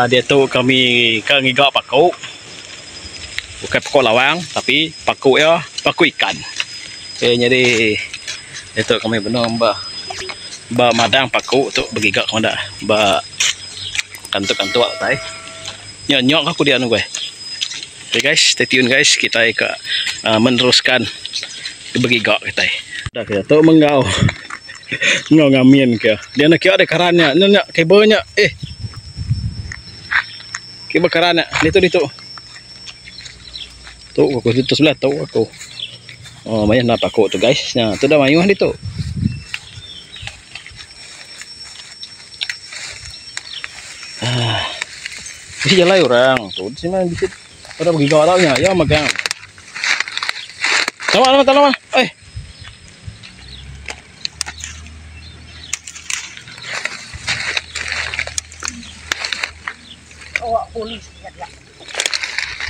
Dia tu kami kan ngigak paku. Bukan paku lawang tapi paku ya, paku ikan. Okay, jadi itu kami benar ba madang paku tu bergigak mana ba kantuk-kantuk tai. Nyok aku dia anu gue. Okay guys, stay tune guys, kita meneruskan bergigak kita. Dah kita tu menggau. Ngau ngamin ke. Dia nak kira ada karannya, nak kabelnya. Kabel karannya. Itu. Tu aku itu sebelah tu aku. Oh, banyak nak paku tu guys. Nah, tu dah mayuh di tu. Mesti jalan orang tu. Di sini di situ. Ada bergigau taunya. Ya megang. Lama. Awak polis ya.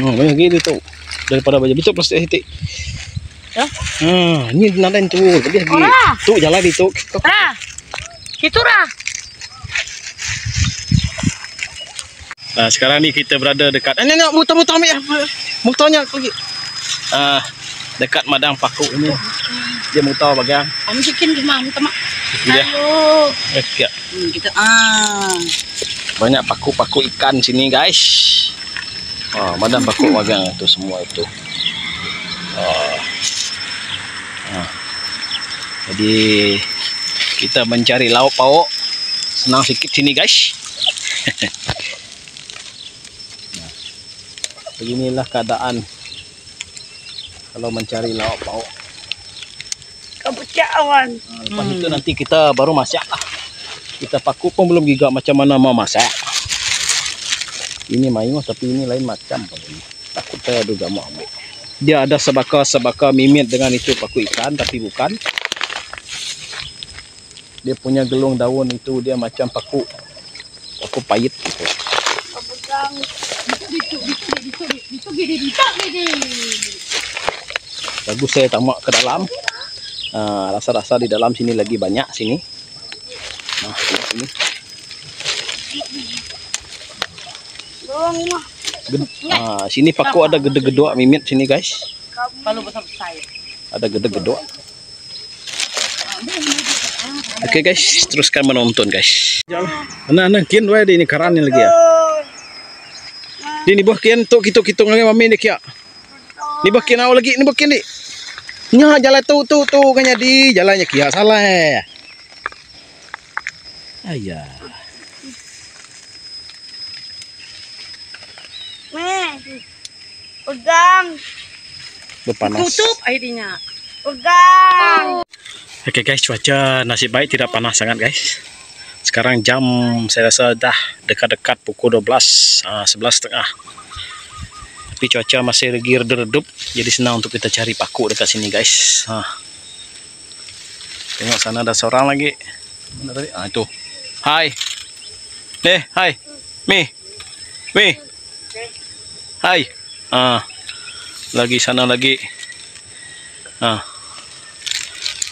Banyak gitu tu. Daripada baca betul plastik hitik. Ya? Ini nanti tu. Lebih lagi. Tu jalan di tu. Itu lah. Nah, sekarang ni kita berada dekat muter ambil ya. Motornya pergi. Dekat madang paku ini. Dia mutar bagang. Kami bikin di mana teman? Dia. Ayo. Ya. Kita Banyak paku-paku ikan sini guys. Madang paku bagang itu semua itu. Jadi kita mencari lauk pauk. Senang sikit sini guys. Beginilah keadaan kalau mencari lauk pauk. Kebucawan. Lepas itu nanti kita baru masak lah. Kita paku pun belum gigak macam mana mau masak. Ini mayuh tapi ini lain macam. Takut saya juga mau ambil. Dia ada sebaka mimit dengan itu paku ikan tapi bukan. Dia punya gelung daun itu dia macam paku pahit gitu. Bagus saya tamak ke dalam. Rasa-rasa di dalam sini lagi banyak sini. Nah, sini. Sini paku ada gede-gede mimit sini guys. Kalau besar-besar. Ada gede-gede. Oke guys, teruskan menonton guys. Nah, kian wae ini karannya lagi ya. Ini buah kian tu kitung lagi mami dik ya. Ni buah kian lagi, ni buah kian dik. Nya jalan tu kanya di jalannya kia salah. Ayah. Pegang. Berpanas. Tutup airnya. Pegang. Oke guys, cuaca nasib baik tidak panas sangat guys. Sekarang jam saya rasa dah dekat-dekat pukul 12, 11.30. Tapi cuaca masih lagi redup, jadi senang untuk kita cari paku dekat sini guys. Tengok sana ada seorang lagi. Mana tadi? Itu. Hai. Hai. Mi. Hai. Lagi sana lagi.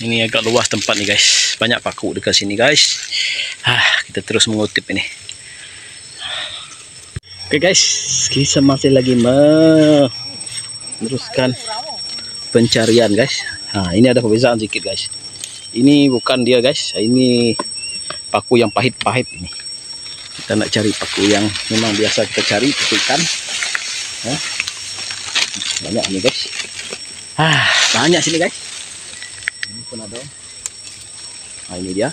Ini agak luas tempat nih guys. Banyak paku dekat sini guys. Kita terus mengutip ini. Oke guys, kita masih lagi meneruskan pencarian guys. Ini ada perbezaan sedikit guys. Ini bukan dia guys. Ini paku yang pahit-pahit ini. Kita nak cari paku yang memang biasa kita cari, paku ikan. Banyak nih guys. Banyak sini guys. Ini pun ada. Ini dia.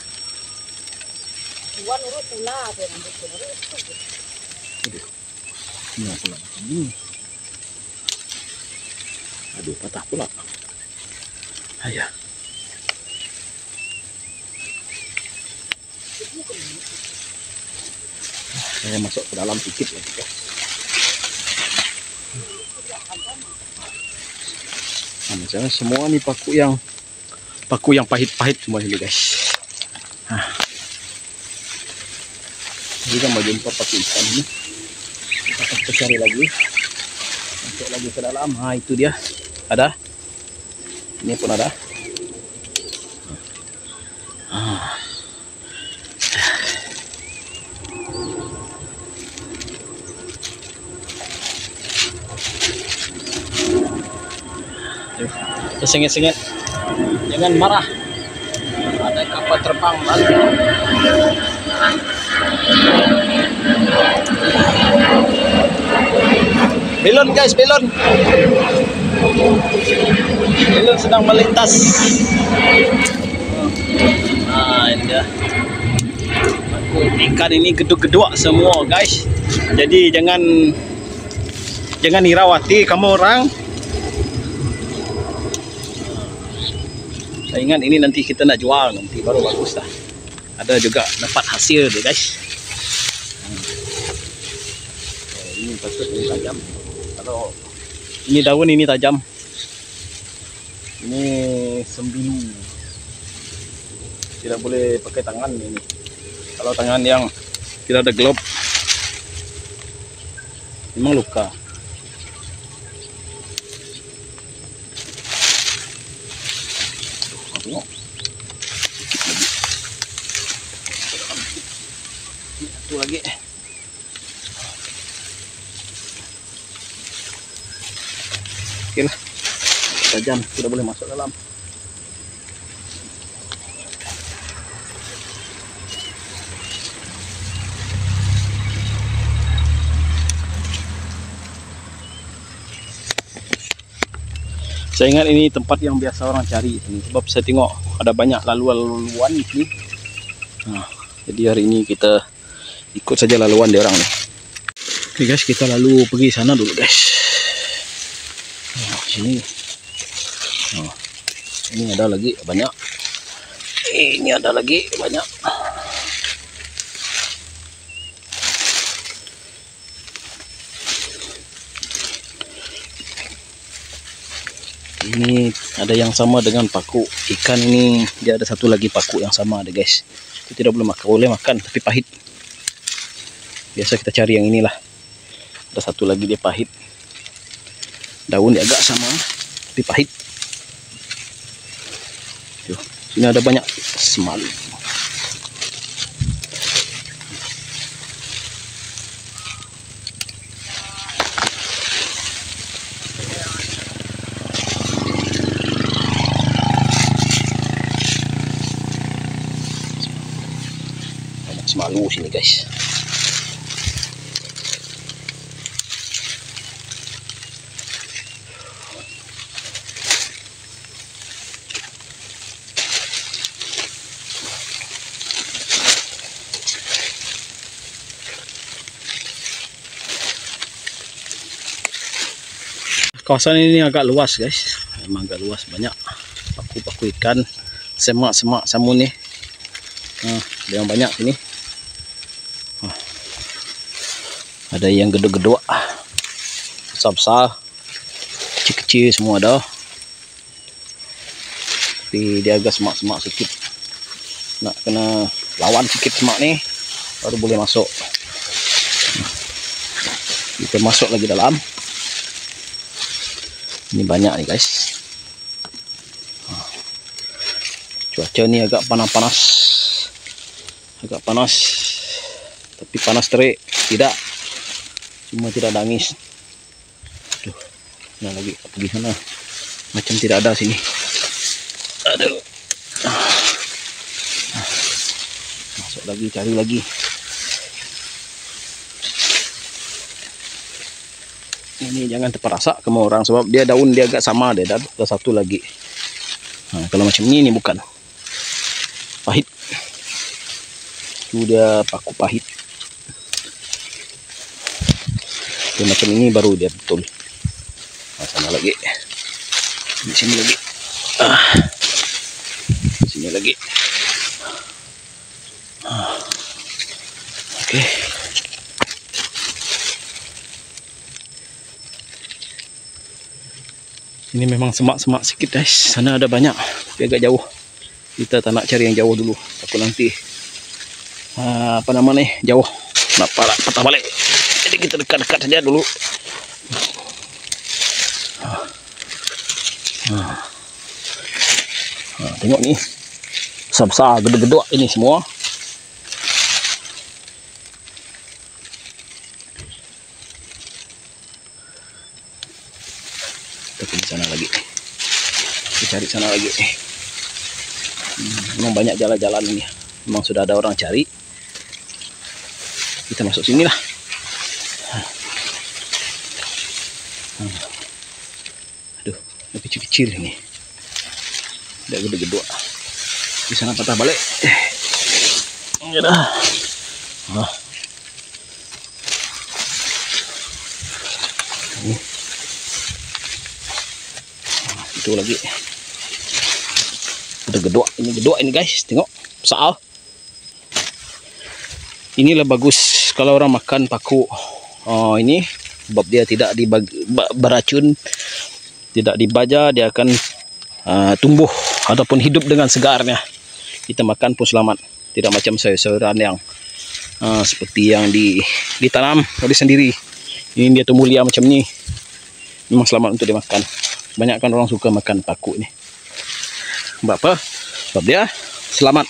Ini pula. Aduh, patah pula. Ayah. Saya masuk ke dalam sedikit lagi guys. Misalnya semua nih paku yang pahit-pahit semua ini guys. Jadi kan mau jumpa paku ikan ini. Kita cari lagi. Masuk lagi ke dalam. Itu dia. Ada. Ini pun ada. Sengit-sengit. Jangan marah. Ada kapal terbang lalu. Belon guys, belon. Belon sedang melintas. Ini dia. Ikan ini geduk-geduk semua guys. Jadi jangan hirawati kamu orang. Saya ingat ini nanti kita nak jual, nanti baru bagus lah. Ada juga dapat hasil dia guys. Ini patut ini tajam. Kalau ini daun ini tajam. Ini sembilu. Tidak boleh pakai tangan ini. Kalau tangan yang tidak ada glove, memang luka. Tengok. Satu lagi. Oke lah. Tajam, tidak boleh masuk dalam. Saya ingat ini tempat yang biasa orang cari ini, sebab saya tengok ada banyak laluan di sini. Jadi hari ini kita ikut saja laluan dia orang nih. Oke guys, kita lalu pergi sana dulu guys. Sini. Ini ada lagi banyak. Ini ada lagi banyak. Ini ada yang sama dengan paku ikan ini, dia ada satu lagi paku yang sama ada guys. Itu tidak boleh makan tapi pahit. Biasa kita cari yang inilah. Ada satu lagi dia pahit. Daun dia agak sama tapi pahit. Tuh, sini ada banyak semalu. Semalu sini guys. Kawasan ini agak luas guys, memang agak luas, banyak paku-paku ikan, semak-semak samun nih. Ada yang banyak sini. Ada yang geduk-geduk, besar-besar, kecil-kecil semua ada. Tapi dia agak semak-semak sedikit. Nak kena lawan sedikit semak nih, baru boleh masuk. Kita masuk lagi dalam. Ini banyak nih guys. Cuaca ini agak panas-panas, agak panas, tapi panas terik tidak. Cuma tidak ada angin. Tuh, nah lagi pergi sana. Macam tidak ada sini. Aduh. Masuk lagi, cari lagi. Ini jangan terperasa kamu orang, sebab dia daun dia agak sama, dia ada satu lagi. Kalau macam ini bukan. Pahit. Itu dia paku pahit. Macam ini baru dia betul. Sana lagi, di sini lagi, sini lagi. Oke. Ini memang semak-semak sedikit guys. Sana ada banyak, tapi agak jauh. Kita tak nak cari yang jauh dulu. Takut nanti apa namanya jauh, nak patah balik. Jadi kita dekat-dekat saja dulu. Tengok nih, besar-besar, gede-gede ini semua. Kita pergi sana lagi. Kita cari sana lagi. Memang banyak jalan-jalan ini. Memang sudah ada orang cari. Kita masuk sini lah. Aduh, lebih kecil-kecil ini. Tidak gede-gede. Di sana patah balik. Ya dah. Ini. Itu lagi. Udah gedok, ini guys, tengok besar. Inilah bagus kalau orang makan paku ini, sebab dia tidak beracun, tidak dibaja, dia akan tumbuh ataupun hidup dengan segarnya. Kita makan pun selamat, tidak macam sayur-sayuran yang seperti yang ditanam oleh sendiri. Ini dia tumbuh liar macam ni, memang selamat untuk dimakan. Banyak kan orang suka makan paku ni. Sebab apa? Sebab dia selamat.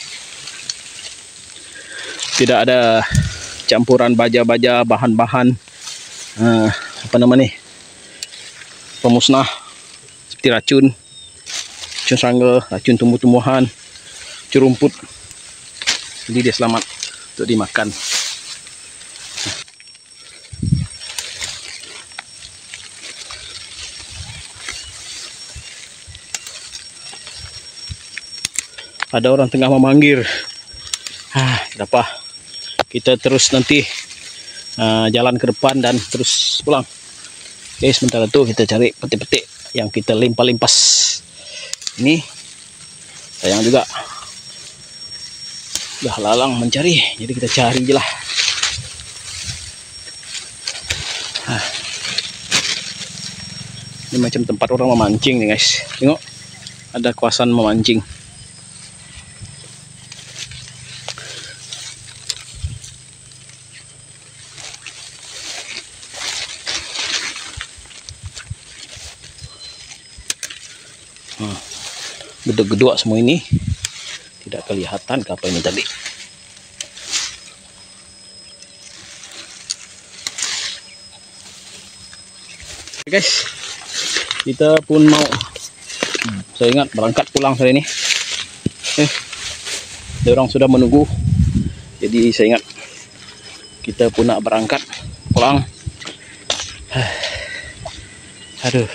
Tidak ada campuran baja-baja, bahan-bahan apa nama ni, pemusnah seperti racun serangga, racun tumbuh-tumbuhan, racun rumput. Jadi dia selamat untuk dimakan. Ada orang tengah memanggil. Kenapa? Kita terus nanti jalan ke depan dan terus pulang. Oke, sementara itu kita cari petik-petik yang kita limpas-limpas. Ini sayang juga. Udah lalang mencari, jadi kita cari je lah. Ini macam tempat orang memancing nih guys. Tengok, ada kawasan memancing. Gedok-gedok semua ini, tidak kelihatan ke apa ini tadi. Guys, kita pun mau, saya ingat berangkat pulang hari ini. Orang sudah menunggu, jadi saya ingat kita pun nak berangkat pulang. Aduh,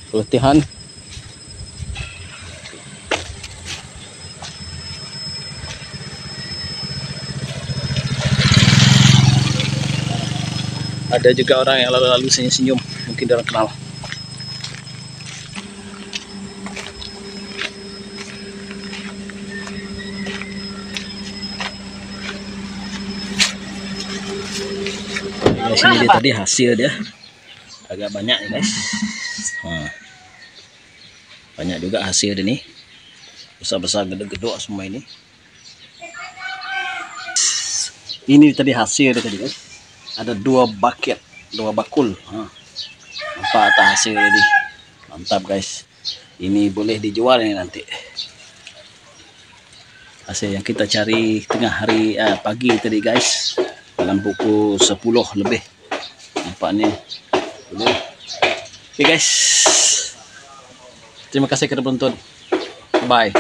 keletihan. Ada juga orang yang lalu-lalu senyum-senyum, mungkin dia orang kenal. Guys, ini dia tadi hasil dia, agak banyak ya guys. Banyak juga hasil dia nih, besar-besar, gede-gede semua ini. Ini tadi hasil dia tadi guys. Ada 2 bucket, 2 bakul. Nampak atas hasil tadi. Mantap guys. Ini boleh dijual ini nanti. Hasil yang kita cari tengah hari pagi tadi guys. Dalam pukul 10 lebih. Nampaknya. Oke guys. Terima kasih kerana menonton. Bye.